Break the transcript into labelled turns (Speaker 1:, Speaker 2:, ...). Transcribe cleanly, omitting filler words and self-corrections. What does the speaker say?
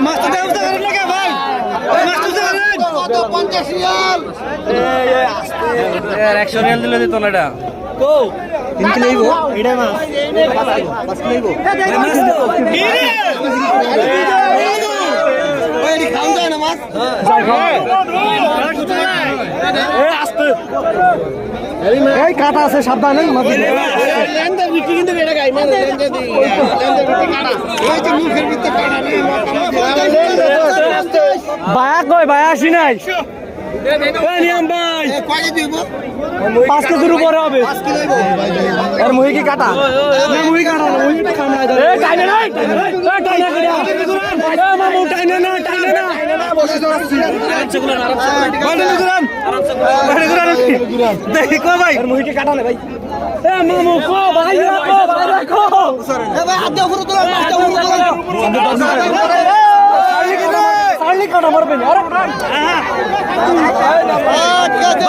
Speaker 1: মাছটা ব্যবস্থা করেন না কে ভাই? মাছটা করেন। কত 50 রিয়াল।
Speaker 2: 100 রিয়াল দিলে দিত না এটা।
Speaker 1: কো 3 কিলো হইবো এইটা মাছ 5 কিলো হইবো মাছ তো কি রে ওই এডি খাও যায় না মাছ এই আস্তে এই কাটা আছে সাবধানে মাছ লেন্ডার বিটি কিন্তু এটা গাই মানে লেন্ডার দি লেন্ডার বিটি কাটা ওই যে মুখের ভিতরে কাটা নেই
Speaker 2: বায়া কই বায়া আসি নাই এই নিয়ম ভাই
Speaker 1: কয় দিব
Speaker 2: 5 কেজির উপরে হবে
Speaker 1: 5 কিলো হইবো
Speaker 2: আর মুহি কি কাটা
Speaker 1: না মুই কাটা না মুই কামড়ায় দাও
Speaker 2: এই টাইনে নাই এই টাইনে কইরা এ মামু টাইনে না
Speaker 1: বসে যাও
Speaker 2: আরামসে দেখি কো ভাই আর মুহি কি কাটা না ভাই এ মামু কো ভাই রাখো
Speaker 1: এ ভাই হাত দিয়ে উপরে তোলো মাছটা উপরে তোলো
Speaker 2: সার্লি কাটা মারবেন আরে
Speaker 1: আচ্ছা